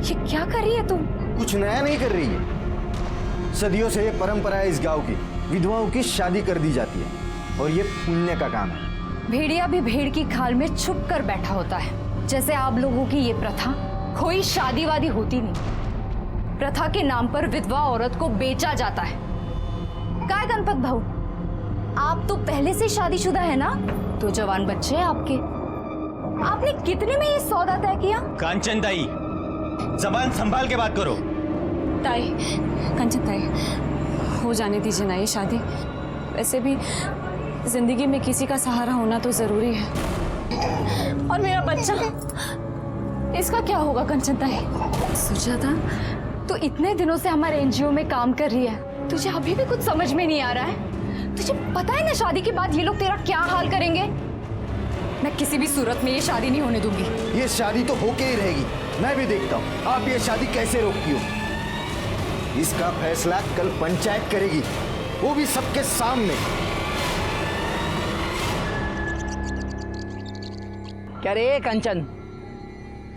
ये क्या कर रही है तुम? कुछ नया नहीं कर रही है। सदियों से ये परंपरा है इस गांव की, विधवाओं की शादी कर दी जाती है और ये पुण्य का काम है। भेड़िया भी भेड़ की खाल में छुप कर बैठा होता है। जैसे आप लोगों की ये प्रथा, कोई शादी वादी होती नहीं। प्रथा के नाम पर विधवा औरत को बेचा जाता है। क्या है गणपत भाऊ, आप तो पहले से शादीशुदा है ना? तो जवान बच्चे हैं आपके। आपने कितने में ये सौदा तय किया? कांचन ताई, जबान संभाल के बात करो। ताई, कंचन ताई, हो जाने दीजिए ना ये शादी। वैसे भी जिंदगी में किसी का सहारा होना तो जरूरी है। और मेरा बच्चा, इसका क्या होगा कंचन ताई? सुजाता, तो इतने दिनों से हमारे एनजीओ में काम कर रही है, तुझे अभी भी कुछ समझ में नहीं आ रहा है? तुझे पता है ना शादी के बाद ये लोग तेरा क्या हाल करेंगे? मैं किसी भी सूरत में ये शादी नहीं होने दूंगी। ये शादी तो होके ही रहेगी। मैं भी देखता हूँ आप ये शादी कैसे रोकती हो। इसका फैसला कल पंचायत करेगी, वो भी सबके सामने। क्या रे कंचन,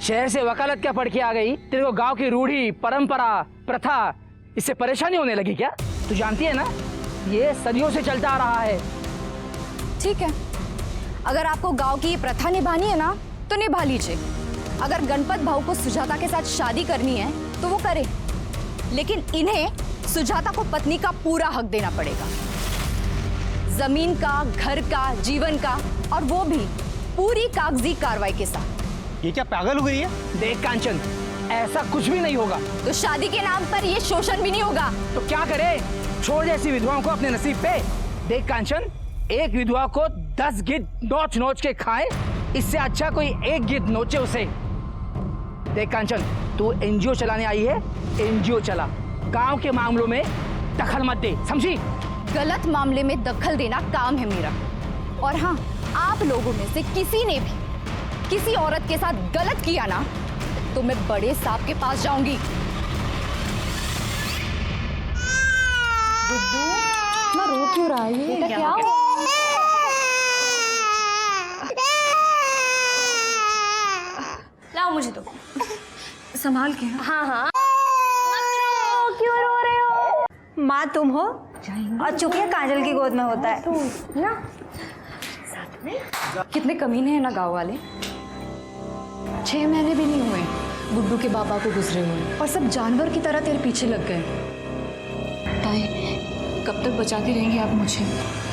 शहर से वकालत क्या पढ़ के आ गई? तेरे को गांव की रूढ़ी, परंपरा, प्रथा इससे परेशानी होने लगी क्या? तू जानती है ना, ये सदियों से चलता आ रहा है। ठीक है, अगर आपको गांव की ये प्रथा निभानी है ना तो निभा लीजिए। अगर गणपत भाऊ को सुजाता के साथ शादी करनी है तो वो करे, लेकिन इन्हें सुजाता को पत्नी का पूरा हक देना पड़ेगा। जमीन का, घर का, जीवन का, और वो भी पूरी कागजी कार्रवाई के साथ। ये क्या पागल हो गई है? देख कांचन, ऐसा कुछ भी नहीं होगा। तो शादी के नाम पर ये शोषण भी नहीं होगा। तो क्या करे? छोड़ जैसी विधवाओं को अपने नसीब पे। देख कांचन, एक विधवा को 10 गिद्ध नोच नोच के खाए, इससे अच्छा कोई एक गिद्ध नोचे उसे। देख कांचन, तू एनजीओ चलाने आई है, एनजीओ चला, गांव के मामलों में दखल मत दे, समझी? गलत मामले में दखल देना काम है मेरा। और हाँ, आप लोगों में से किसी ने भी किसी औरत के साथ गलत किया ना तो मैं बड़े साहब के पास जाऊंगी। गुड्डू, मैं रो क्यों रहा है? ये क्या हुआ? लाओ मुझे तो, संभाल के। हाँ हाँ। क्यों रो रहे हो? माँ तुम हो और चुपिया काजल की गोद में होता है ना। साथ में कितने कमीने हैं ना गांव वाले। 6 महीने भी नहीं हुए गुड्डू के बाबा को गुजरे हुए और सब जानवर की तरह तेरे पीछे लग गए। ताई, कब तक बचाती रहेंगी आप मुझे?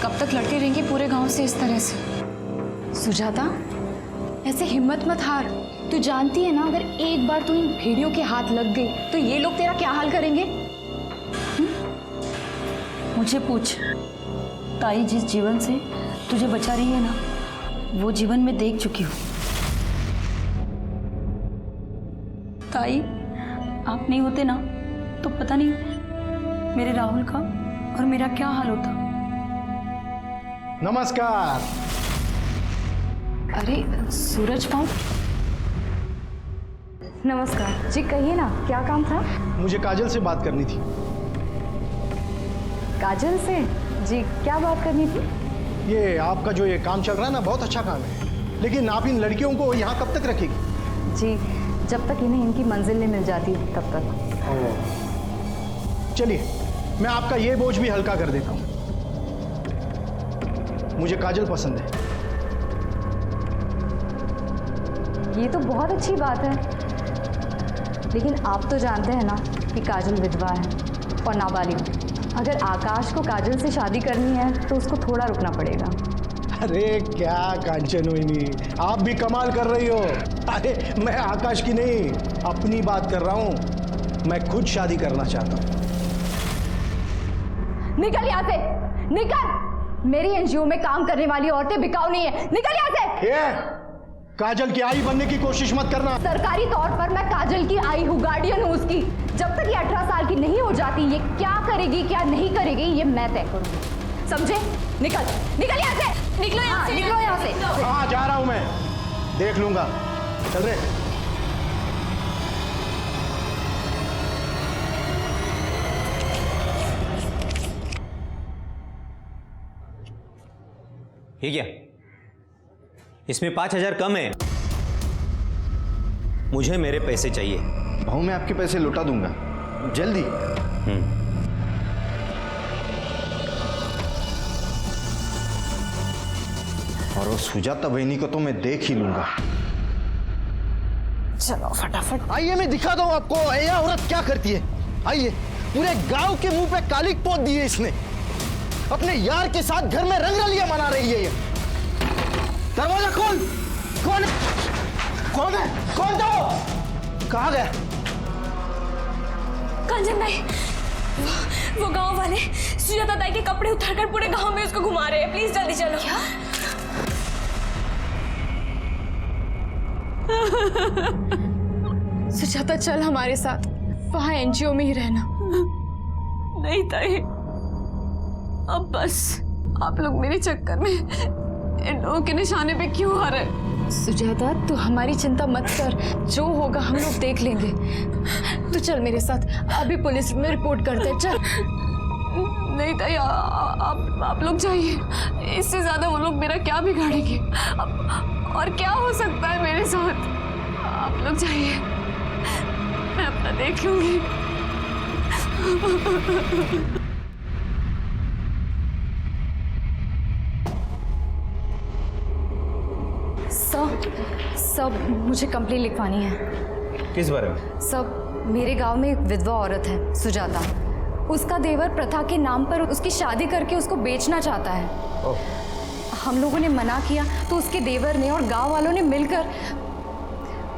कब तक लड़ती रहेंगी पूरे गांव से इस तरह से? सुजाता, ऐसे हिम्मत मत हार। तू जानती है ना, अगर एक बार तू इन भेड़ियों के हाथ लग गई तो ये लोग तेरा क्या हाल करेंगे? मुझे पूछ, ताई जिस जीवन से तुझे बचा रही है ना, वो जीवन में देख चुकी हूँ। ताई, आप नहीं होते ना तो पता नहीं मेरे राहुल का और मेरा क्या हाल होता। नमस्कार। अरे सूरज पाँव, नमस्कार जी। कहिए ना, क्या काम था? मुझे काजल से बात करनी थी। काजल से? जी, क्या बात करनी थी? ये आपका जो ये काम चल रहा है ना, बहुत अच्छा काम है, लेकिन आप इन लड़कियों को यहाँ कब तक रखेगी? जी, जब तक इन्हें इनकी मंजिल नहीं मिल जाती तब तक। चलिए, मैं आपका ये बोझ भी हल्का कर देता हूँ। मुझे काजल पसंद है। ये तो बहुत अच्छी बात है, लेकिन आप तो जानते हैं ना कि काजल विधवा है और नाबालिग। अगर आकाश को काजल से शादी करनी है तो उसको थोड़ा रुकना पड़ेगा। अरे क्या कांचन हुई, आप भी कमाल कर रही हो। अरे मैं आकाश की नहीं, अपनी बात कर रहा हूँ। मैं खुद शादी करना चाहता हूँ। निकल यहाँ से, निकल। मेरी एनजीओ में काम करने वाली औरतें बिकाऊ नहीं है। निकल यहाँ से। ये काजल की आई बनने की कोशिश मत करना। सरकारी तौर पर मैं काजल की आई हूँ, गार्डियन हूँ उसकी। जब तक ये 18 साल की नहीं हो जाती, ये क्या करेगी क्या नहीं करेगी ये मैं तय करूंगी, समझे? निकल, निकल यहाँ से। निकलो यहाँ से, निकलो यहाँ से। हाँ, जा रहा हूँ मैं, देख लूंगा। चल रहे। ये क्या? इसमें 5,000 कम है। मुझे मेरे पैसे चाहिए। भाऊ मैं आपके पैसे लौटा दूंगा जल्दी। और वो सुजाता बहनी को तो मैं देख ही लूंगा। चलो फटाफट। आइए मैं दिखाता हूँ आपको ये औरत क्या करती है। आइए, पूरे गांव के मुंह पे कालिक पोत दी है इसने। अपने यार के साथ घर में रंगरलियां मना रही है ये। दरवाजा खोल। कौन है? कौन है? कौन था वो? कहाँ गया? कंचन भाई, वो गांव वाले सुजाता ताई के कपड़े उतारकर पूरे गांव में उसको घुमा रहे हैं। प्लीज जल्दी चलो। क्या? सुजाता चल हमारे साथ, वहां एनजीओ में ही रहना। नहीं ताई, अब बस आप लोग मेरे चक्कर में इन लोगों के निशाने पे क्यों आ रहे? सुजाता तू हमारी चिंता मत कर, जो होगा हम लोग देख लेंगे। तू चल मेरे साथ, अभी पुलिस में रिपोर्ट करते हैं। चल। नहीं ताई, आप लोग जाइए। इससे ज्यादा वो लोग मेरा क्या बिगाड़ेंगे? और क्या हो सकता है मेरे साथ? आप लोग जाइए, मैं अपना देख लूंगी। सब मुझे कंप्लेंट लिखवानी है। किस बारे में? सब मेरे गांव में एक विधवा औरत है सुजाता, उसका देवर प्रथा के नाम पर उसकी शादी करके उसको बेचना चाहता है। हम लोगों ने मना किया तो उसके देवर ने और गांव वालों ने मिलकर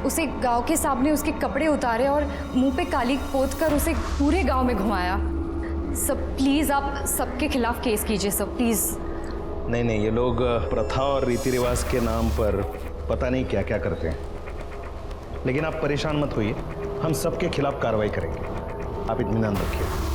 उसे गांव के सामने उसके कपड़े उतारे और मुंह पे काली पोत कर उसे पूरे गांव में घुमाया। सब प्लीज आप सबके खिलाफ केस कीजिए सब, प्लीज। नहीं, ये लोग प्रथा और रीति रिवाज के नाम पर पता नहीं क्या क्या करते हैं, लेकिन आप परेशान मत होइए, हम सबके खिलाफ कार्रवाई करेंगे। आप इत्मीनान रखिए।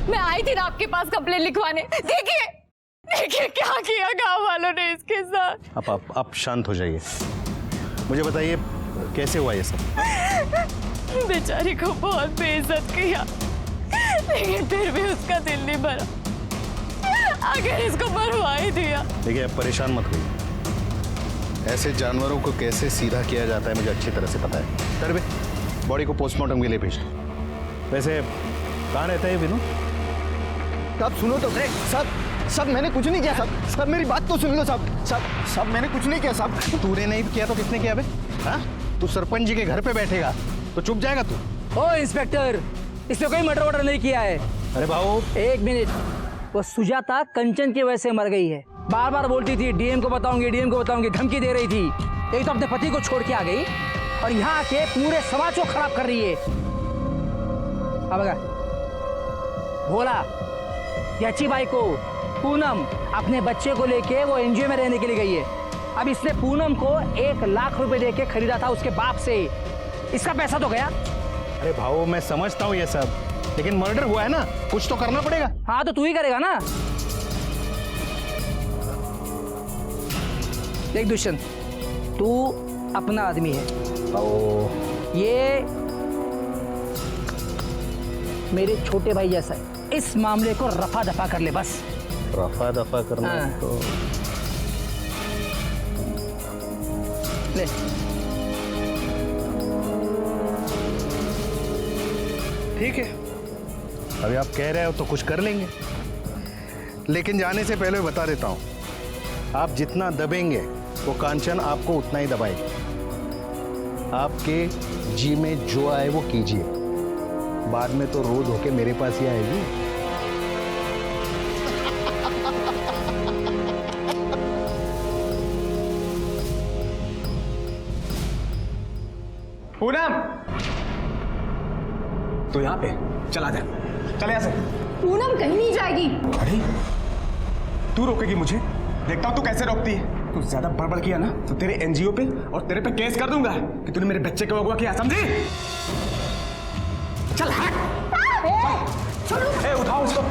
मैं आई थी ना आपके पास कंप्लेंट लिखवाने। देखिए क्या किया गांव वालों ने इसके साथ। आप शांत हो जाइए। मुझे बताइए कैसे हुआ ये सब? बेचारी को बहुत बेइज्जत किया, लेकिन फिर भी उसका दिल नहीं भरा, आखिर इसको मरवा ही दिया। देखिए आप परेशान मत होइए, ऐसे जानवरों को कैसे सीधा किया जाता है मुझे अच्छी तरह से पता है। तरबे बॉडी को पोस्टमार्टम के लिए भेज दो। वैसे कहाँ रहता है ये विनू? सब सुनो तो सब मैंने कुछ नहीं किया सब मेरी बात तो सुन लो सब मैंने कुछ नहीं किया सब। तूने नहीं किया तो किसने किया बे? हाँ, तू सरपंच जी के घर पे बैठेगा तो चुप जाएगा तू? ओ इंस्पेक्टर, इसने कोई मर्डर वर्डर नहीं किया है। अरे भाऊ एक मिनट, वो सुजाता कंचन की वजह से मर गई है। बार बार बोलती थी डीएम को बताऊंगी, धमकी दे रही थी। एक तो अपने पति को छोड़ के आ गई और यहाँ आके पूरे समाज को खराब कर रही है। अब भोला, याची बाई को पूनम अपने बच्चे को लेके वो एनजीओ में रहने के लिए गई है। अब इसने पूनम को 1 लाख रुपए देके खरीदा था उसके बाप से। इसका पैसा तो गया। अरे भाऊ मैं समझता हूँ ये सब, लेकिन मर्डर हुआ है ना, कुछ तो करना पड़ेगा। हाँ तो तू ही करेगा ना। देख दुष्यंत, तू अपना आदमी है, आओ। ये मेरे छोटे भाई जैसा है, इस मामले को रफा दफा कर ले बस। रफा दफा करना है हाँ। तो ले। ठीक है, अभी आप कह रहे हो तो कुछ कर लेंगे, लेकिन जाने से पहले बता देता हूं, आप जितना दबेंगे वो कांचन आपको उतना ही दबाएगी। आपके जी में जो आए वो कीजिए, बाद में तो रोज होके मेरे पास ही आएगी। पूनम, तो यहाँ पे चला जा, चले यहाँ से। पूनम कहीं नहीं जाएगी। अरे तू रोकेगी मुझे? देखता हूँ तू कैसे रोकती है। तू ज्यादा बड़बड़ किया ना तो तेरे एनजीओ पे और तेरे पे केस कर दूंगा कि तूने मेरे बच्चे को अगवा किया, समझी? चल हट। ए, उठाओ उसको।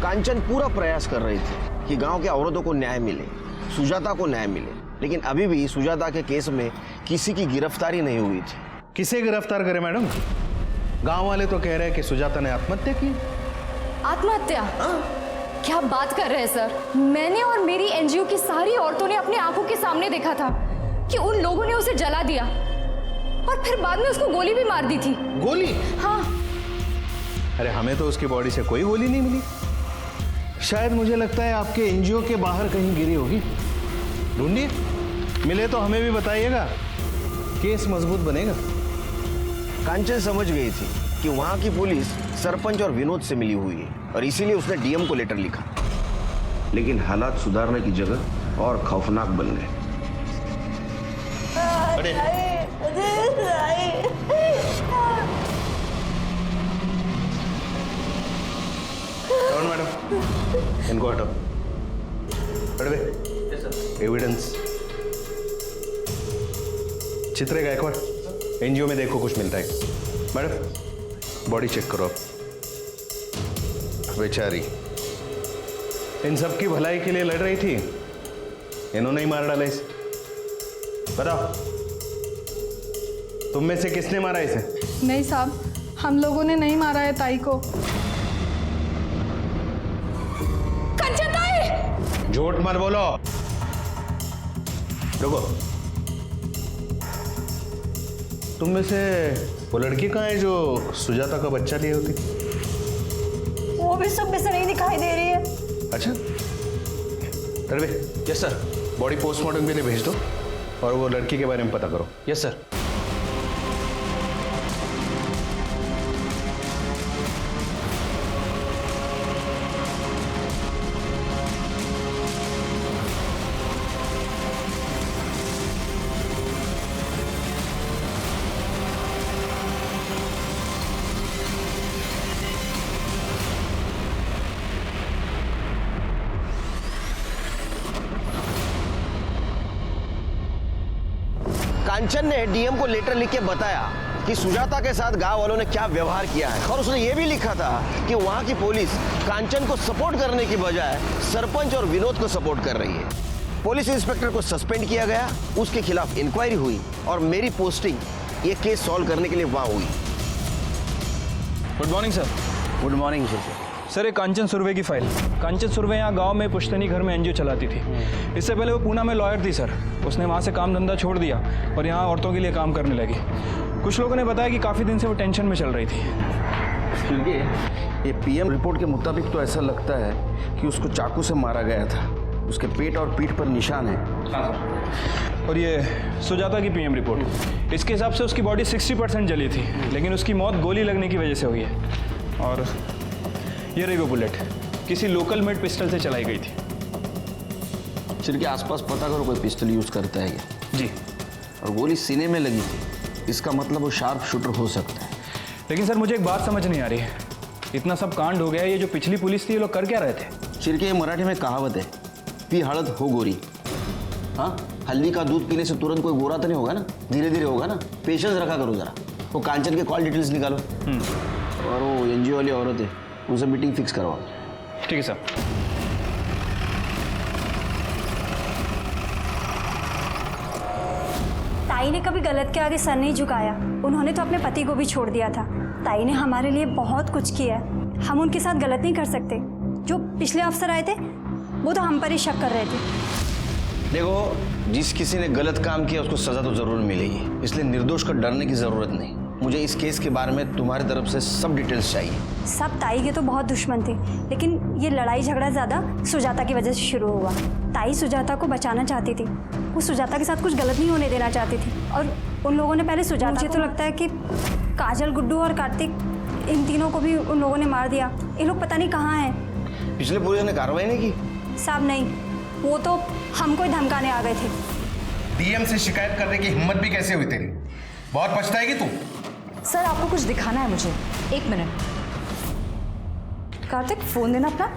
कांचन पूरा प्रयास कर रही थी कि गांव के औरतों को न्याय मिले, सुजाता को न्याय मिले, लेकिन अभी भी सुजाता के केस में किसी की गिरफ्तारी नहीं हुई थी। किसे गिरफ्तार करे मैडम? गांव वाले तो कह रहे हैं कि सुजाता ने आत्महत्या की। आत्महत्या? क्या बात कर रहे हैं सर? मैंने और मेरी एनजीओ की सारी औरतों ने अपने आंखों के सामने देखा था कि उन लोगों ने उसे जला दिया और फिर बाद में उसको गोली भी मार दी थी। गोली? हाँ। अरे हमें तो उसकी बॉडी से कोई गोली नहीं मिली। शायद मुझे लगता है आपके एनजीओ के बाहर कहीं गिरी होगी। ढूंढिए, मिले तो हमें भी बताइएगा, केस मजबूत बनेगा। कांचन समझ गई थी कि वहां की पुलिस सरपंच और विनोद से मिली हुई है और इसीलिए उसने डीएम को लेटर लिखा, लेकिन हालात सुधारने की जगह और खौफनाक बन गए। मैडम, इनको हटाओ। एविडेंस। चित्रे गायकवाड़, एनजीओ में देखो कुछ मिलता है। मैडम, बॉडी चेक करो आप। बेचारी इन सब की भलाई के लिए लड़ रही थी, इन्होंने ही मार डाला इसे। बताओ, तुम में से किसने मारा इसे? नहीं साहब, हम लोगों ने नहीं मारा है ताई को। कंचन ताई! झूठ मत बोलो। रुको, तुम में से वो लड़की कहाँ है जो सुजाता का बच्चा लिए होती? वो भी सब में से नहीं दिखाई दे रही है। अच्छा, तरवे। Yes sir. बॉडी पोस्टमार्टम के लिए भेज दो और वो लड़की के बारे में पता करो। Yes sir. कांचन ने डीएम को लेटर लिख के बताया कि सुजाता के साथ गांव वालों ने क्या व्यवहार किया है और उसने ये भी लिखा था कि वहां की पुलिस कांचन को सपोर्ट करने की बजाय सरपंच और विनोद को सपोर्ट कर रही है। पुलिस इंस्पेक्टर को सस्पेंड किया गया, उसके खिलाफ इंक्वायरी हुई और मेरी पोस्टिंग ये केस सॉल्व करने के लिए वहां हुई। Good morning sir. Good morning sir, ये कांचन सुर्वे की फाइल। कांचन सुर्वे यहाँ गांव में पुश्तैनी घर में एनजीओ चलाती थी। इससे पहले वो पूना में लॉयर थी सर। उसने वहाँ से काम धंधा छोड़ दिया और यहाँ औरतों के लिए काम करने लगी। कुछ लोगों ने बताया कि काफ़ी दिन से वो टेंशन में चल रही थी। क्योंकि ये पीएम रिपोर्ट के मुताबिक तो ऐसा लगता है कि उसको चाकू से मारा गया था। उसके पेट और पीठ पर निशान है। और ये सुजाता की पीएम रिपोर्ट, इसके हिसाब से उसकी बॉडी 60% जली थी, लेकिन उसकी मौत गोली लगने की वजह से हुई है। और ये रही वो बुलेट, किसी लोकल मेड पिस्टल से चलाई गई थी। सिर के आसपास पता करो कोई पिस्टल यूज करता है क्या? जी। और गोली सीने में लगी थी, इसका मतलब वो शार्प शूटर हो सकता है। लेकिन सर मुझे एक बात समझ नहीं आ रही है, इतना सब कांड हो गया, ये जो पिछली पुलिस थी ये लोग कर क्या रहे थे? सिर के ये मराठी में कहावत है, पी हड़द हो गोरी। हाँ, हल्दी का दूध पीने से तुरंत कोई गोरा तो नहीं होगा ना, धीरे धीरे होगा ना। पेशेंस रखा करो जरा। वो कांचन के कॉल डिटेल्स निकालो और वो एनजीओ वाली औरत है, उनसे मीटिंग फिक्स करवाओ। ठीक है सर। ताई ने कभी गलत के आगे सर नहीं झुकाया। उन्होंने तो अपने पति को भी छोड़ दिया था। ताई ने हमारे लिए बहुत कुछ किया है, हम उनके साथ गलत नहीं कर सकते। जो पिछले अफसर आए थे वो तो हम पर ही शक कर रहे थे। देखो, जिस किसी ने गलत काम किया उसको सजा तो जरूर मिलेगी, इसलिए निर्दोष को डरने की जरूरत नहीं। मुझे इस केस के बारे में तुम्हारी तरफ से सब डिटेल्स चाहिए। सब ताई के तो बहुत दुश्मन थे, लेकिन ये लड़ाई झगड़ा ज़्यादा सुजाता की वजह से शुरू हुआ। ताई सुजाता को बचाना चाहती थी, वो सुजाता के साथ कुछ गलत नहीं होने देना चाहती थी। और उन लोगों ने पहले सुजाता, मुझे तो लगता है कि काजल, गुड्डू और कार्तिक, इन तीनों को भी उन लोगों ने मार दिया। ये लोग पता नहीं कहाँ हैं। पिछले पुलिस ने कार्रवाई नहीं की? साहब नहीं, वो तो हमको ही धमकाने आ गए थे। डीएम से शिकायत करने की हिम्मत भी कैसे हुई तेरी? बहुत पछताएगी तू। सर आपको कुछ दिखाना है मुझे, 1 मिनट। कार्तिक फोन देना अपना।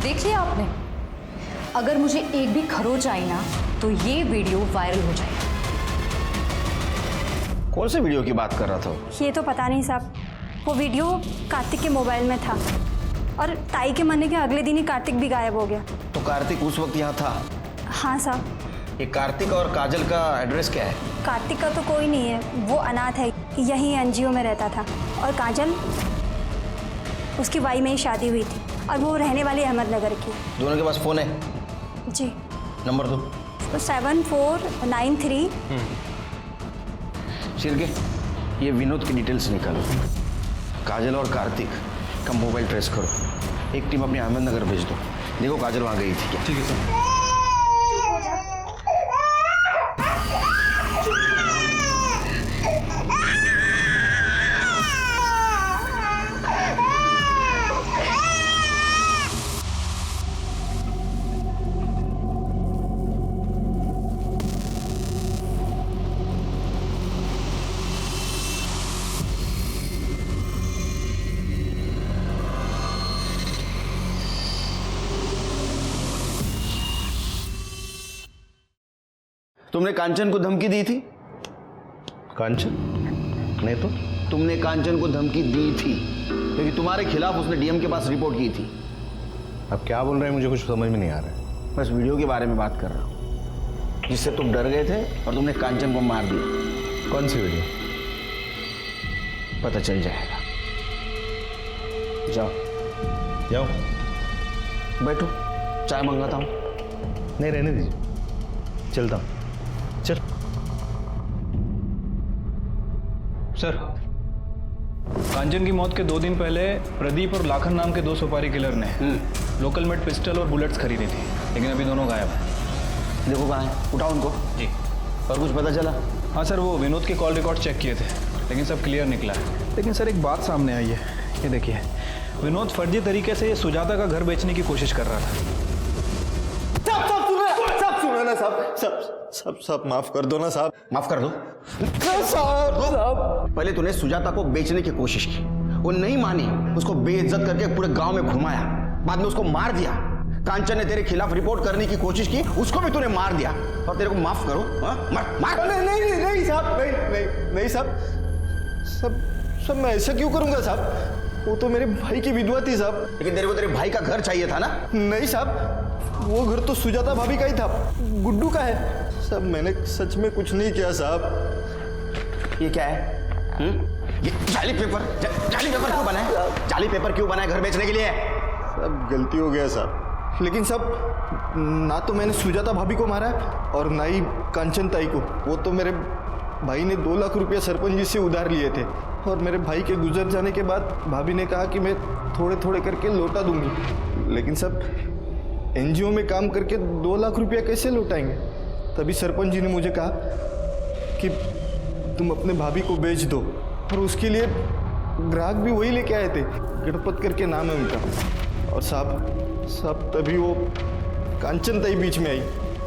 देख लिया आपने? अगर मुझे एक भी खरोच आई ना तो ये वीडियो वायरल हो जाएगा। कौन से वीडियो की बात कर रहा था? ये तो पता नहीं साहब, वो वीडियो कार्तिक के मोबाइल में था और ताई के मरने के अगले दिन ही कार्तिक भी गायब हो गया। तो कार्तिक उस वक्त यहाँ था? हाँ साहब। ये कार्तिक और काजल का एड्रेस क्या है? कार्तिक का तो कोई नहीं है, वो अनाथ है, यहीं एनजीओ में रहता था। और काजल, उसकी वाई में ही शादी हुई थी और वो रहने वाली अहमदनगर की। दोनों के पास फोन है? जी। नंबर दो। तो 7493। शिरके, ये विनोद की डिटेल्स निकालो। काजल और कार्तिक का मोबाइल ट्रेस करो। एक टीम अपनी अहमदनगर भेज दो। देखो काजल वहाँ गई थी क्या? ठीक है सर। तुमने कांचन को धमकी दी थी? कांचन? नहीं तो। तुमने कांचन को धमकी दी थी क्योंकि तुम्हारे खिलाफ उसने डीएम के पास रिपोर्ट की थी। अब क्या बोल रहे हैं मुझे कुछ समझ में नहीं आ रहा है। बस वीडियो के बारे में बात कर रहा हूँ जिससे तुम डर गए थे और तुमने कांचन को मार दिया। कौन सी वीडियो? पता चल जाएगा। जाओ जाओ, बैठो, चाय मंगाता हूँ। नहीं रहने दीजिए, चलता हूँ। चल। सर, कांचन की मौत के 2 दिन पहले प्रदीप और लाखन नाम के 2 सुपारी किलर ने लोकल मेड पिस्टल और बुलेट्स खरीदी थी, लेकिन अभी दोनों गायब हैं। देखो कहाँ है, उठाओ उनको। जी। और कुछ पता चला? हाँ सर, वो विनोद के कॉल रिकॉर्ड चेक किए थे, लेकिन सब क्लियर निकला है। लेकिन सर एक बात सामने आई है, ये देखिए, विनोद फर्जी तरीके से सुजाता का घर बेचने की कोशिश कर रहा था। सब माफ कर दो ना साहब। माफ कर दो? पहले तूने सुजाता को बेचने की कोशिश की, वो नहीं मानी, उसको बेइज्जत करके पूरे गांव में घुमाया, बाद में उसको मार दिया। कांचन ने तेरे खिलाफ रिपोर्ट करने की कोशिश की, उसको भी तूने मार दिया, और तेरे को माफ करो? मार। नहीं साहब, नहीं साहब, सब मैं ऐसा क्यों करूंगा साहब? वो तो मेरे भाई की विधवा थी साहब। लेकिन तेरे को तेरे भाई का घर चाहिए था ना? नहीं साहब, वो घर तो सुजाता भाभी का ही था, गुड्डू का है साहब। मैंने सच में कुछ नहीं किया साहब। ये क्या है? ये जाली पेपर क्यों बनाए? जाली पेपर क्यों बनाए घर बेचने के लिए? सब गलती हो गया साहब, लेकिन सब ना तो मैंने सुजाता भाभी को मारा और ना ही कांचन ताई को। वो तो मेरे भाई ने 2 लाख रुपया सरपंच जी से उधार लिए थे, और मेरे भाई के गुजर जाने के बाद भाभी ने कहा कि मैं थोड़े थोड़े करके लौटा दूंगी। लेकिन सब एनजीओ में काम करके 2 लाख रुपया कैसे लौटाएंगे? तभी सरपंच जी ने मुझे कहा कि तुम अपने भाभी को बेच दो, और उसके लिए ग्राहक भी वही लेके आए थे, गणपत करके नाम है उनका। और साहब तभी वो कांचन ताई बीच में आई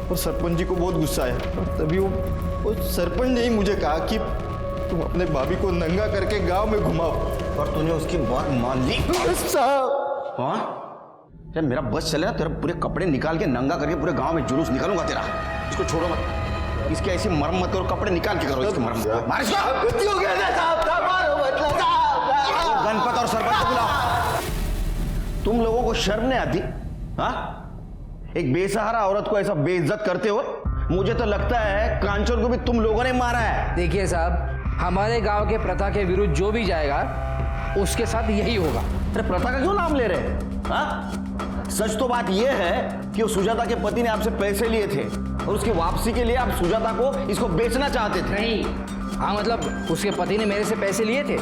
और सरपंच जी को बहुत गुस्सा आया, और तभी वो सरपंच ने ही मुझे कहा कि तुम अपने भाभी को नंगा करके गांव में घुमाओ। और तूने उसकी बात मान ली साहब? हाँ, जब मेरा बस चले ना, तेरा पूरे कपड़े निकाल के नंगा करके पूरे गांव में जुलूस निकालूंगा तेरा। इसको छोड़ो मत। इसकी ऐसी मरम्मत और कपड़े निकाल के करो इसकी मरम्मत। मार इसको। गलती हो गया ना साहब, साहब मारो मतलब साहब। गणपत और सरपंच को बुलाओ। तुम लोगों को शर्म नहीं आती? हाँ, एक बेसहारा औरत को ऐसा बेइज्जत करते हो। मुझे तो लगता है कांचन को भी तुम लोगों ने मारा है। देखिए साहब, हमारे गांव के प्रथा के विरुद्ध जो भी जाएगा उसके साथ यही होगा। अरे प्रथा का क्यों नाम ले रहे हैं? हाँ? सच तो बात यह है कि वो सुजाता के पति ने आपसे पैसे लिए थे और उसकी वापसी के लिए आप सुजाता को इसको बेचना चाहते थे। नहीं, हाँ मतलब उसके पति ने मेरे से पैसे लिए थे,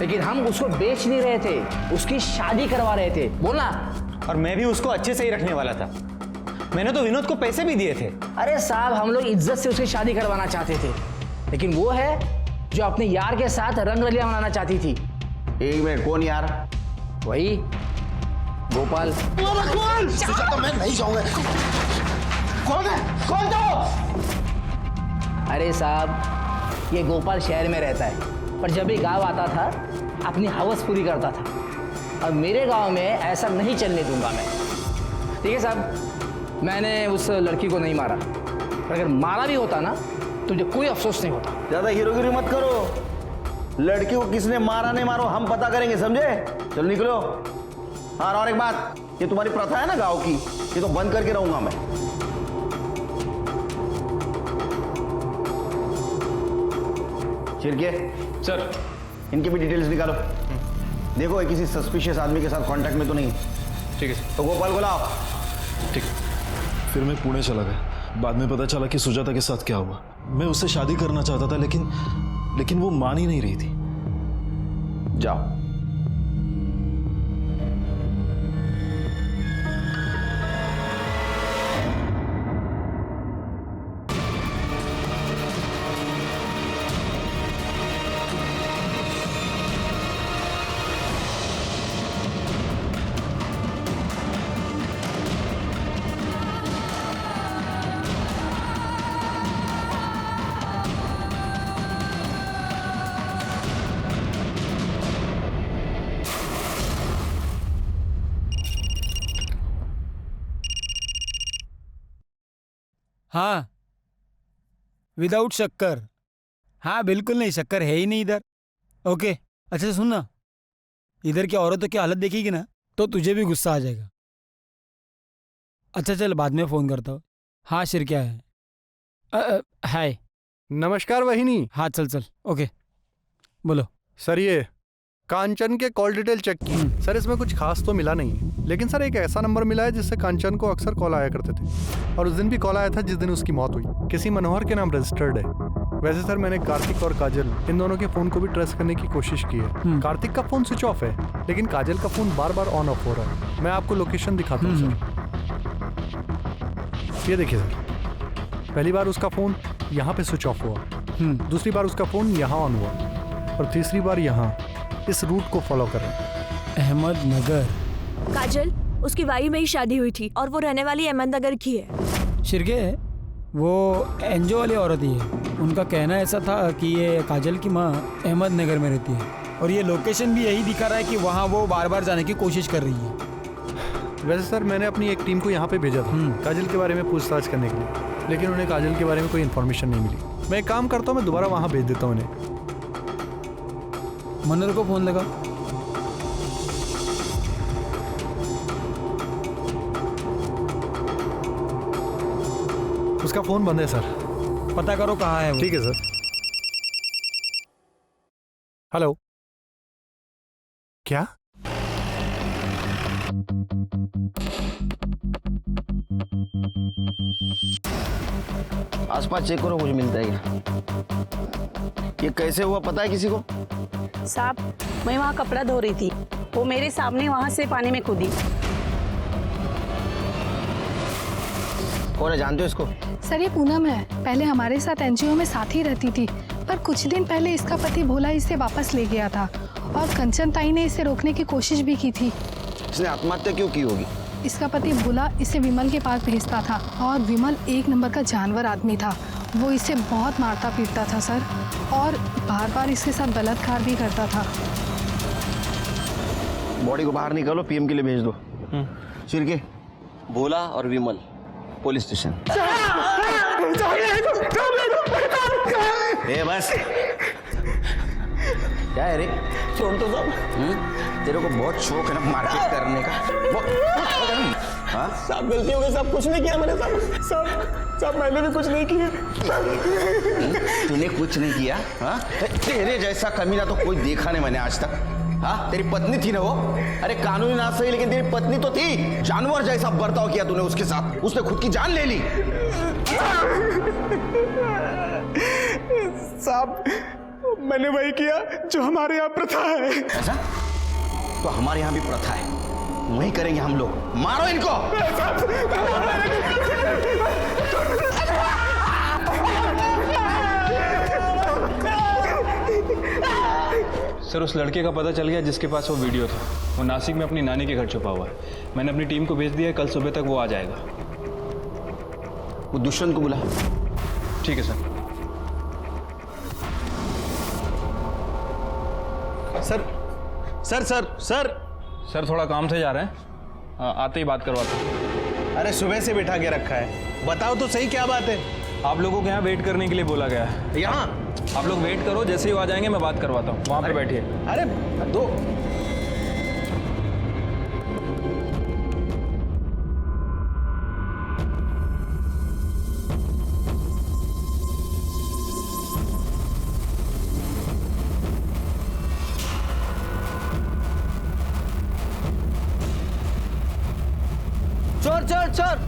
लेकिन हम उसको बेच नहीं रहे थे, उसकी शादी करवा रहे थे। बोलना। और मैं भी उसको अच्छे से ही रखने वाला था। मैंने तो विनोद को पैसे भी दिए थे। अरे साहब, हम लोग इज्जत से उसकी शादी करवाना चाहते थे, लेकिन वो है जो अपने यार के साथ रंगरलिया मनाना चाहती थी। एक मिनट, कौन यार? वही गोपाल। सुजाता, मैं नहीं जाऊंगा। कौन है? कौन तो? अरे साहब, ये गोपाल शहर में रहता है, पर जब भी गांव आता था अपनी हवस पूरी करता था। अब मेरे गांव में ऐसा नहीं चलने दूंगा मैं। ठीक है साहब, मैंने उस लड़की को नहीं मारा, पर अगर मारा भी होता ना तो मुझे कोई अफसोस नहीं होता। ज्यादा हीरोगिरी मत करो। लड़की को किसने मारा नहीं मारो हम पता करेंगे, समझे? चलो निकलो। हाँ, और एक बात, ये तुम्हारी प्रथा है ना गांव की, ये तो बंद करके रहूंगा मैं। चिरके सर, इनकी भी डिटेल्स निकालो। देखो ये किसी सस्पिशियस आदमी के साथ कांटेक्ट में तो नहीं। ठीक है सर। तो गोपाल को लाओ। ठीक है। फिर मैं पुणे चला गया। बाद में पता चला कि सुजाता के साथ क्या हुआ। मैं उससे शादी करना चाहता था, लेकिन वो मान ही नहीं रही थी। जाओ। हाँ, विदाउट शक्कर। हाँ बिल्कुल नहीं, शक्कर है ही नहीं इधर। ओके, अच्छा सुन ना, इधर की औरतों की हालत देखेगी ना तो तुझे भी गुस्सा आ जाएगा। अच्छा चल, बाद में फ़ोन करता हूँ। हाँ शिर, क्या है? हाय। नमस्कार वहिनी। हाँ चल चल, ओके बोलो। सर, ये कांचन के कॉल डिटेल चेक की सर, इसमें कुछ खास तो मिला नहीं, लेकिन सर एक ऐसा नंबर मिला है जिससे कांचन को अक्सर कॉल आया करते थे, और उस दिन भी कॉल आया था जिस दिन उसकी मौत हुई। किसी मनोहर के नाम रजिस्टर्ड है। वैसे सर, मैंने कार्तिक और काजल इन दोनों के फ़ोन को भी ट्रेस करने की कोशिश की है। कार्तिक का फ़ोन स्विच ऑफ है, लेकिन काजल का phone bar bar on off हो रहा है। मैं आपको लोकेशन दिखाता हूँ सर। ये देखिए सर, पहली बार उसका फ़ोन यहाँ पे स्विच ऑफ हुआ, दूसरी बार उसका फ़ोन यहाँ ऑन हुआ, और तीसरी बार यहाँ। इस रूट को फॉलो करें। अहमदनगर। काजल, उसकी वाई में ही शादी हुई थी और वो रहने वाली अहमदनगर की है। शिरके, वो एनजीओ वाली औरत ही है। उनका कहना ऐसा था कि ये काजल की माँ अहमदनगर में रहती है, और ये लोकेशन भी यही दिखा रहा है कि वहाँ वो बार बार जाने की कोशिश कर रही है। वैसे सर, मैंने अपनी एक टीम को यहाँ पे भेजा था काजल के बारे में पूछताछ करने के लिए, लेकिन उन्हें काजल के बारे में कोई इन्फॉर्मेशन नहीं मिली। मैं एक काम करता हूँ, मैं दोबारा वहाँ भेज देता हूँ उन्हें। मनोहर को फ़ोन लगा। उसका फ़ोन बंद है सर। पता करो कहाँ है वो। ठीक है सर। हेलो, क्या? आसपास चेक करो, कुछ मिलता है क्या? ये कैसे हुआ पता है किसी को? साहब, मैं वहाँ कपड़ा धो रही थी, वो मेरे सामने वहाँ से पानी में कूदी। कौन है, जानते हो इसको? सर, ये पूनम है। पहले हमारे साथ एनजीओ में साथ ही रहती थी, पर कुछ दिन पहले इसका पति भोला इसे वापस ले गया था, और कंचन ताई ने इसे रोकने की कोशिश भी की थी। इसने आत्महत्या क्यों की होगी? इसका पति भोला इसे विमल के पास भेजता था, और विमल एक नंबर का जानवर आदमी था। वो इसे बहुत मारता पीटता था सर, और बार बार इसके साथ बलात्कार भी करता था। बॉडी को बाहर निकालो, पीएम के लिए भेज दो। चिरके, भोला और विमल पुलिस स्टेशन। ए बस, क्या है रे? छोड़ तो सब। तेरे को बहुत शौक है ना मार्केट करने का। हाँ साहब गलती हो गई साहब, कुछ नहीं किया मैंने साहब मैंने भी कुछ नहीं किया। तूने कुछ नहीं किया? हाँ, तेरे जैसा कमीना तो कोई देखा नहीं मैंने आज तक। हाँ, तेरी पत्नी थी ना वो? अरे कानूनी ना सही, लेकिन तेरी पत्नी तो थी। जानवर जैसा बर्ताव किया तूने उसके साथ, उसने खुद की जान ले ली। साहब मैंने वही किया जो हमारे यहाँ प्रथा है। ऐसा? तो हमारे यहाँ भी प्रथा है, वही करेंगे हम लोग। मारो इनको। सर उस लड़के का पता चल गया जिसके पास वो वीडियो था। वो नासिक में अपनी नानी के घर छुपा हुआ है। मैंने अपनी टीम को भेज दिया है, कल सुबह तक वो आ जाएगा। वो दुष्यंत को बुला। ठीक है सर। सर थोड़ा काम से जा रहे हैं, आते ही बात करवाता हूँ। अरे सुबह से बिठा के रखा है, बताओ तो सही क्या बात है? आप लोगों के यहाँ वेट करने के लिए बोला गया है। यहाँ आप लोग वेट करो, जैसे ही वो आ जाएंगे मैं बात करवाता हूँ। वहाँ पे बैठिए। अरे दो चोर चोर चोर।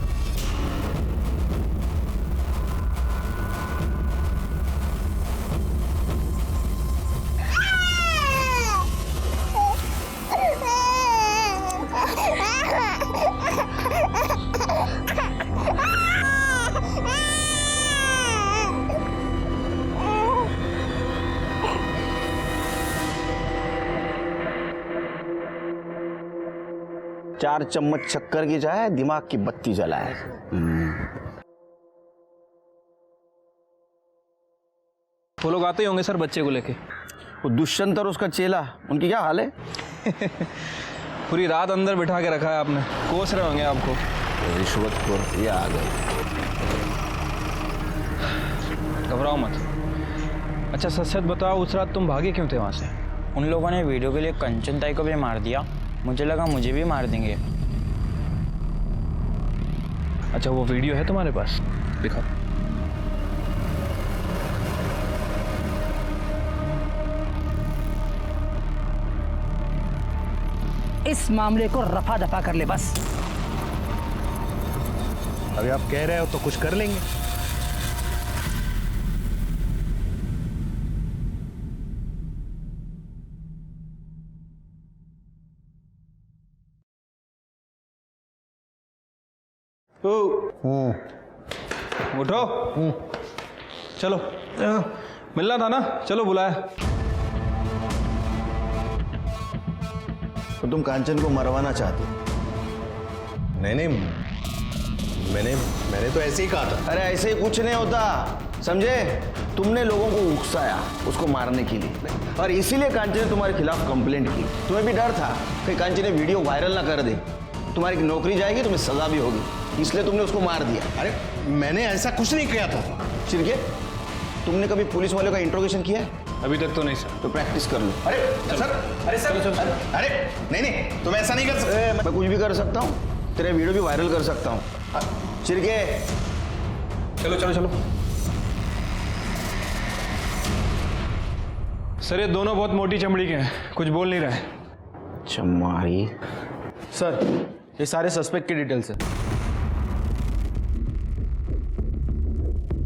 चार चम्मच शक्कर की चाय, दिमाग की बत्ती जलाए। वो लोग आते ही होंगे सर बच्चे को लेके। वो दुष्यंत और उसका चेला, उनकी क्या हाल है? पूरी रात अंदर बिठा के रखा है आपने, कोस रहे होंगे आपको। रिश्वतखोर, ये आ गए। घबराओ मत। अच्छा सच सच बताओ, उस रात तुम भागे क्यों थे वहाँ से? उन लोगों ने वीडियो के लिए कंचन ताई को भी मार दिया, मुझे लगा मुझे भी मार देंगे। अच्छा वो वीडियो है तुम्हारे पास? दिखाओ। इस मामले को रफा दफा कर ले बस। अभी आप कह रहे हो तो कुछ कर लेंगे। उठो। चलो मिलना था ना, चलो बुलाया। तो तुम कांचन को मरवाना चाहते? नहीं मैंने तो ऐसे ही कहा था। अरे ऐसे ही कुछ नहीं होता, समझे? तुमने लोगों को उकसाया उसको मारने के लिए, और इसीलिए कांचन ने तुम्हारे खिलाफ कंप्लेंट की। तुम्हें भी डर था कि कांचन ने वीडियो वायरल ना कर दे, तुम्हारी नौकरी जाएगी, तुम्हें सजा भी होगी, इसलिए तुमने उसको मार दिया। अरे मैंने ऐसा कुछ नहीं किया था। चिरके, तुमने कभी पुलिस वालों का इंट्रोगेशन किया है? अभी तक तो नहीं सर। तो प्रैक्टिस कर लो। अरे सर अरे नहीं तुम ऐसा नहीं कर सकते। मैं कुछ भी कर सकता हूँ, तेरे वीडियो भी वायरल कर सकता हूँ। चिरके चलो चलो चलो। सर ये दोनों बहुत मोटी चमड़ी के हैं, कुछ बोल नहीं रहे। चमारी। सर ये सारे सस्पेक्ट की डिटेल्स है।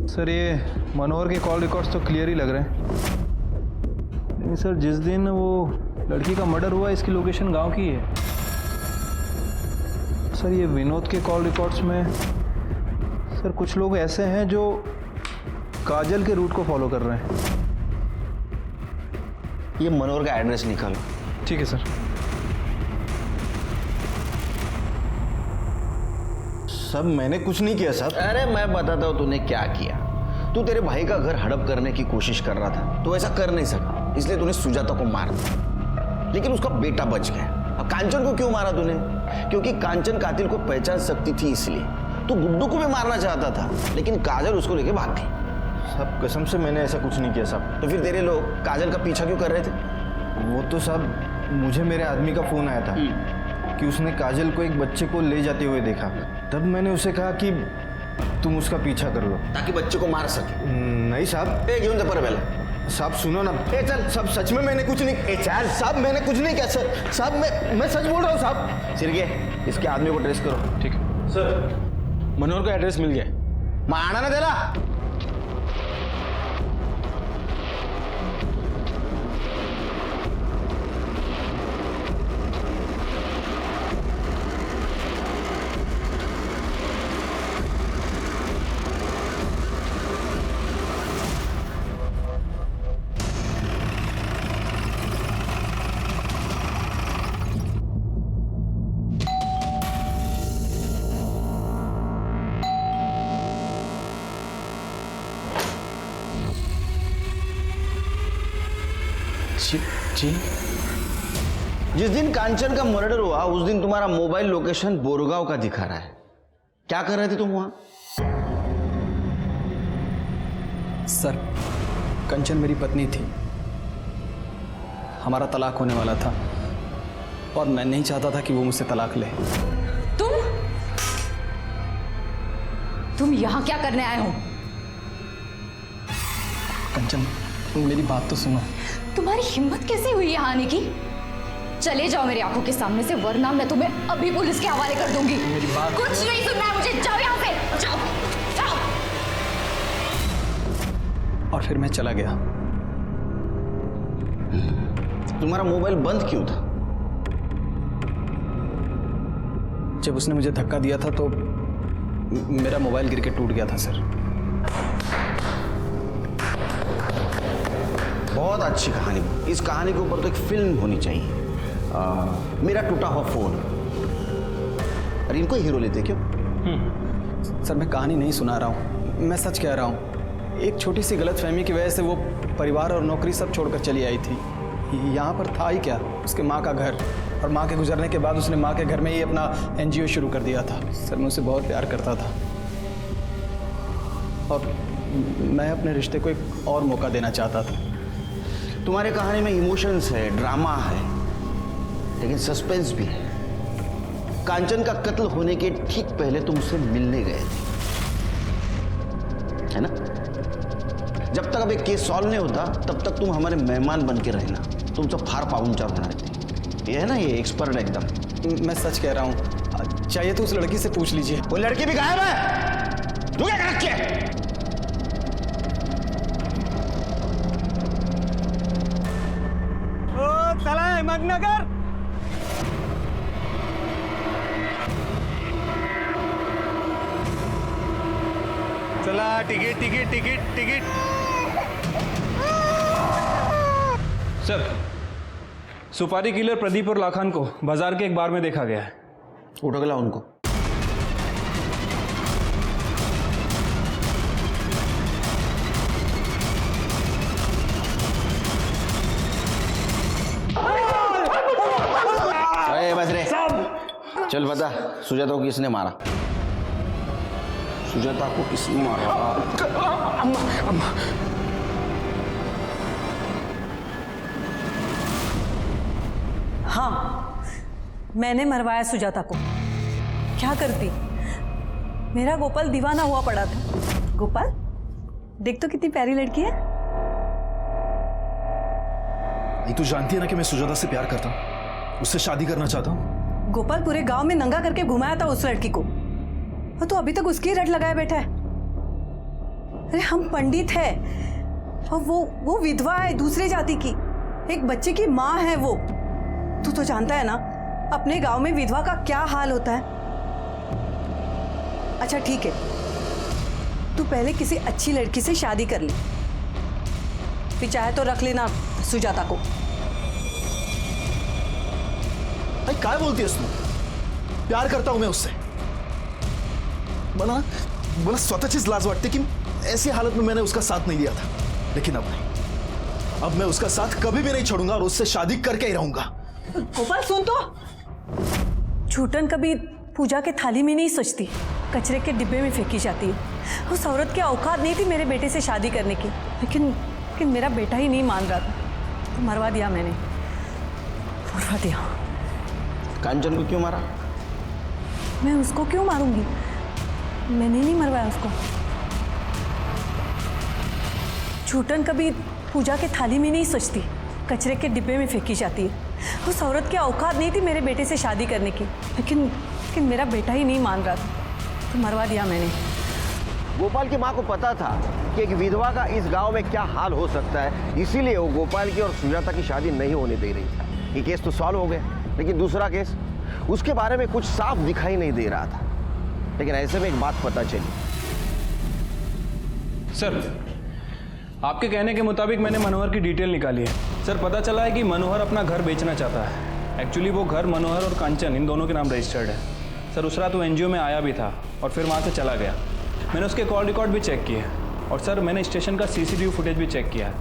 सर ये मनोहर के कॉल रिकॉर्ड्स तो क्लियर ही लग रहे हैं, लेकिन सर जिस दिन वो लड़की का मर्डर हुआ इसकी लोकेशन गांव की है। सर ये विनोद के कॉल रिकॉर्ड्स में सर कुछ लोग ऐसे हैं जो काजल के रूट को फॉलो कर रहे हैं। ये मनोहर का एड्रेस निकालो। ठीक है सर। सब मैंने कुछ नहीं किया साहब। अरे मैं बताता हूँ तूने क्या किया। तू तेरे भाई का घर हड़प करने की कोशिश कर रहा था, तो ऐसा कर नहीं सका, इसलिए तूने सुजाता को मार दिया, लेकिन उसका बेटा बच गया। अब कांचन को क्यों मारा तूने? क्योंकि कांचन कातिल को पहचान सकती थी इसलिए। तू गुड्डू को भी मारना चाहता था, लेकिन काजल उसको लेके भाग गई। साहब कसम से मैंने ऐसा कुछ नहीं किया साहब। तो फिर तेरे लोग काजल का पीछा क्यों कर रहे थे? वो तो साहब मुझे मेरे आदमी का फोन आया था कि उसने काजल को एक बच्चे को ले जाते हुए देखा। तब मैंने उसे कहा कि तुम उसका पीछा कर लो ताकि बच्चे को मार सके। नहीं साहब, घेऊन जा पर पहले। साहब सुनो ना। चल साहब, सच में मैंने कुछ नहीं। चल साहब, मैंने कुछ नहीं किया सर। साहब मैं सच बोल रहा हूँ साहब। सिरगे, इसके आदमी को ट्रेस करो। ठीक है सर। मनोहर का एड्रेस मिल गया। माना ना तेरा। जी जिस दिन कांचन का मर्डर हुआ उस दिन तुम्हारा मोबाइल लोकेशन बोरगांव का दिखा रहा है। क्या कर रहे थे तुम वहां? सर, कंचन मेरी पत्नी थी, हमारा तलाक होने वाला था और मैं नहीं चाहता था कि वो मुझसे तलाक ले। तुम यहां क्या करने आए हो? कंचन, मेरी बात तो सुनो। तुम्हारी हिम्मत कैसे हुई यहाँ आने की? चले जाओ मेरी आंखों के सामने से, वरना मैं तुम्हें अभी पुलिस के हवाले कर दूंगी। मेरी बात कुछ नहीं सुनना है मुझे, जाओ यहाँ से, जाओ जाओ। और फिर मैं चला गया। तुम्हारा मोबाइल बंद क्यों था? जब उसने मुझे धक्का दिया था तो मेरा मोबाइल गिर के टूट गया था सर। बहुत अच्छी कहानी। इस कहानी के ऊपर तो एक फिल्म होनी चाहिए। मेरा टूटा हुआ फोन। अरे इनको हीरो लेते क्यों? सर, मैं कहानी नहीं सुना रहा हूँ, मैं सच कह रहा हूँ। एक छोटी सी गलतफहमी की वजह से वो परिवार और नौकरी सब छोड़कर चली आई थी। यहाँ पर था ही क्या, उसके माँ का घर, और माँ के गुजरने के बाद उसने माँ के घर में ही अपना NGO शुरू कर दिया था। सर, मैं उसे बहुत प्यार करता था और मैं अपने रिश्ते को एक और मौका देना चाहता था। तुम्हारे कहानी में इमोशंस है, ड्रामा है, लेकिन सस्पेंस भी है। कांचन का कत्ल होने के ठीक पहले तुम उससे मिलने गए थे, है ना? जब तक अब एक केस सॉल्व नहीं होता तब तक तुम हमारे मेहमान बन के रहना। तुमसे फार पाहुणचार होना रहते। ये है ना, ये एक्सपर्ट एकदम। मैं सच कह रहा हूँ, चाहिए तो उस लड़की से पूछ लीजिए। वो लड़की भी गायब है। तू क्या कर रखी है? चला अहमदनगर। चला, ticket ticket ticket ticket. Sir, सुपारी किलर प्रदीप और लाखान को बाजार के एक बार में देखा गया है। उठो गला उनको। बस रे, चल बता, सुजाता को किसने मारा? सुजाता को किसने मारा? अम्मा। हाँ, मैंने मरवाया सुजाता को। क्या करती? मेरा गोपाल दीवाना हुआ पड़ा था। गोपाल, देख तो कितनी प्यारी लड़की है। ये तू जानती है ना कि मैं सुजाता से प्यार करता हूँ, उससे शादी करना चाहता हूँ। गोपाल पूरे गांव में नंगा करके घुमाया था उस लड़की को, और तो अभी तक उसकी रट लगाया बैठा है। अरे हम पंडित हैं और वो विधवा है, दूसरे जाति की, एक बच्चे की माँ है वो। तू तो जानता है ना अपने गांव में विधवा का क्या हाल होता है। अच्छा ठीक है, तू पहले किसी अच्छी लड़की से शादी कर ले, फिर चाहे तो रख लेना सुजाता को। भाई काय बोलती है तू? प्यार करता हूं मैं उससे। मला स्वतःचीच लाज वाटते कि ऐसी हालत में मैंने उसका साथ नहीं दिया था, लेकिन अब नहीं। अब मैं उसका साथ कभी भी नहीं छोड़ूंगा और उससे शादी करके ही रहूंगा। गोपाल सुन तो, छूटन कभी पूजा के थाली में नहीं सजती, कचरे के डिब्बे में फेंकी जाती है। उस औरत की औकात नहीं थी मेरे बेटे से शादी करने की, लेकिन मेरा बेटा ही नहीं मान रहा था, तो मरवा दिया मैंने, मरवा दिया। कांचन को क्यों मारा? मैं उसको क्यों मारूंगी? मैंने नहीं मरवाया उसको। छूटन कभी पूजा के थाली में नहीं सजती, कचरे के डिब्बे में फेंकी जाती है। उस औरत की औकात नहीं थी मेरे बेटे से शादी करने की, लेकिन मेरा बेटा ही नहीं मान रहा था, तो मरवा दिया मैंने। गोपाल की माँ को पता था कि एक विधवा का इस गांव में क्या हाल हो सकता है, इसीलिए वो गोपाल की और सुजाता की शादी नहीं होने दे रही था। ये केस तो सॉल्व हो गया, लेकिन दूसरा केस, उसके बारे में कुछ साफ दिखाई नहीं दे रहा था। लेकिन ऐसे में एक बात पता चली। सर, आपके कहने के मुताबिक मैंने मनोहर की डिटेल निकाली है। सर, पता चला है कि मनोहर अपना घर बेचना चाहता है। एक्चुअली वो घर मनोहर और कांचन इन दोनों के नाम रजिस्टर्ड है। सर, उस रात वो एनजीओ में आया भी था और फिर वहाँ से चला गया। मैंने उसके कॉल रिकॉर्ड भी चेक किए और सर मैंने स्टेशन का सीसीटीवी फुटेज भी चेक किया है।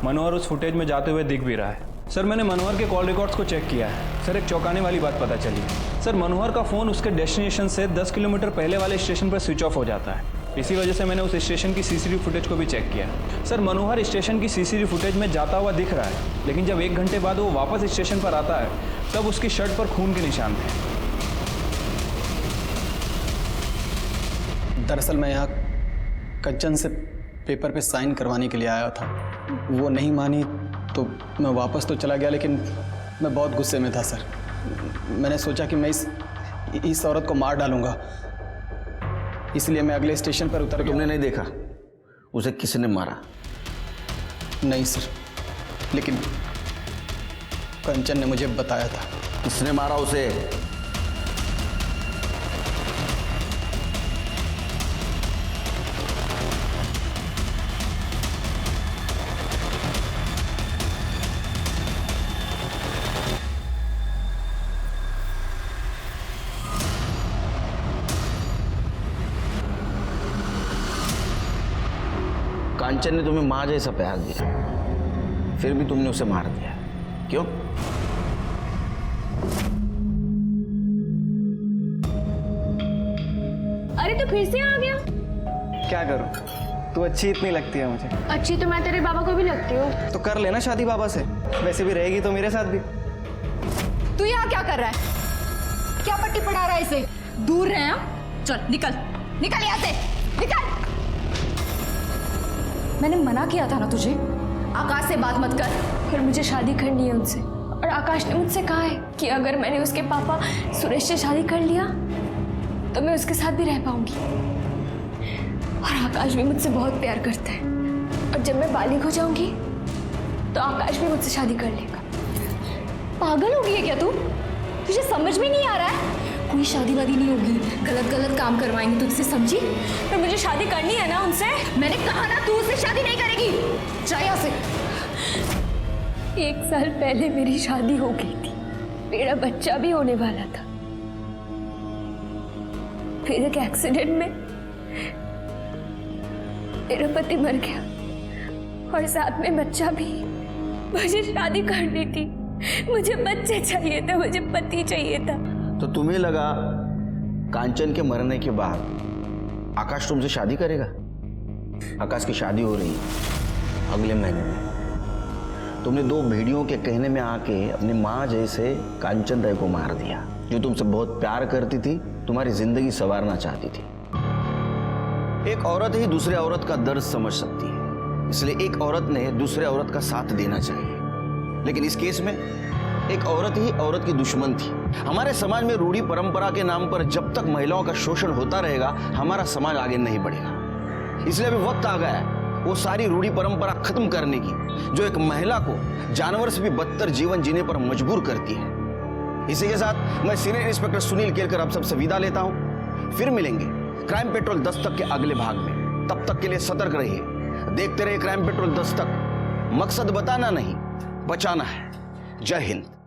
मनोहर उस फुटेज में जाते हुए दिख भी रहा है। सर, मैंने मनोहर के कॉल रिकॉर्ड्स को चेक किया है। सर, एक चौंकाने वाली बात पता चली। सर, मनोहर का फ़ोन उसके डेस्टिनेशन से 10 किलोमीटर पहले वाले स्टेशन पर स्विच ऑफ हो जाता है। इसी वजह से मैंने उस स्टेशन की सीसीटीवी फुटेज को भी चेक किया। सर, मनोहर स्टेशन की सीसीटीवी फुटेज में जाता हुआ दिख रहा है, लेकिन जब 1 घंटे बाद वो वापस स्टेशन पर आता है तब उसकी शर्ट पर खून के निशान थे। दरअसल मैं यहाँ कंचन से पेपर पे साइन करवाने के लिए आया था। वो नहीं मानी तो मैं वापस तो चला गया, लेकिन मैं बहुत गुस्से में था सर। मैंने सोचा कि मैं इस औरत को मार डालूंगा, इसलिए मैं अगले स्टेशन पर उतर गया। तुमने नहीं देखा उसे किसने मारा? नहीं सर, लेकिन कंचन ने मुझे बताया था। किसने मारा उसे? कांचन ने तुम्हें माँ जैसा प्यार दिया, फिर भी तुमने उसे मार दिया। क्यों? अरे तो फिर से आ गया। क्या करूं, तू अच्छी इतनी लगती है मुझे। अच्छी तो मैं तेरे बाबा को भी लगती हूँ। तो कर लेना शादी बाबा से, वैसे भी रहेगी तो मेरे साथ भी। तू यहाँ क्या कर रहा है? क्या पट्टी पढ़ा रहा है इसे? दूर रहे हैं। चल निकल, निकल यहाँ से, निकल। मैंने मना किया था ना तुझे, आकाश से बात मत कर। पर मुझे शादी करनी है उनसे, और आकाश ने मुझसे कहा है कि अगर मैंने उसके पापा सुरेश से शादी कर लिया तो मैं उसके साथ भी रह पाऊंगी। और आकाश भी मुझसे बहुत प्यार करता है, और जब मैं बालिग हो जाऊंगी तो आकाश भी मुझसे शादी कर लेगा। पागल हो गई है क्या तू? तुझे समझ में नहीं आ रहा है? कोई शादी वादी नहीं होगी, गलत गलत काम करवाएंगे तुझसे, समझी? पर मुझे शादी करनी है ना उनसे। मैंने कहा ना, तू उससे शादी नहीं करेगी। जा यहाँ से। 1 साल पहले मेरी शादी हो गई थी, मेरा बच्चा भी होने वाला था। फिर एक एक्सीडेंट में मेरा पति मर गया, और साथ में बच्चा भी। मुझे शादी करनी थी, मुझे बच्चे चाहिए थे, मुझे पति चाहिए था। तो तुम्हें लगा कांचन के मरने के बाद आकाश तुमसे शादी करेगा? आकाश की शादी हो रही है अगले महीने में। तुमने 2 भेड़ियों के कहने में आके अपनी माँ जैसे कांचन राय को मार दिया, जो तुमसे बहुत प्यार करती थी, तुम्हारी जिंदगी संवारना चाहती थी। एक औरत ही दूसरे औरत का दर्द समझ सकती है, इसलिए एक औरत ने दूसरे औरत का साथ देना चाहिए। लेकिन इस केस में एक औरत ही औरत की दुश्मन थी। हमारे समाज में रूढ़ी परंपरा के नाम पर जब तक महिलाओं का शोषण होता रहेगा, हमारा समाज आगे नहीं बढ़ेगा। इसलिए अभी वक्त आ गया है वो सारी रूढ़ी परंपरा खत्म करने की, जो एक महिला को जानवर से भी बदतर जीवन जीने पर मजबूर करती है। इसी के साथ मैं सीनियर इंस्पेक्टर सुनील केलकर आप सबसे विदा लेता हूं। फिर मिलेंगे क्राइम पेट्रोल दस्तक के अगले भाग में। तब तक के लिए सतर्क रहिए, देखते रहिए क्राइम पेट्रोल दस्तक। मकसद बताना नहीं, बचाना है। जय हिंद।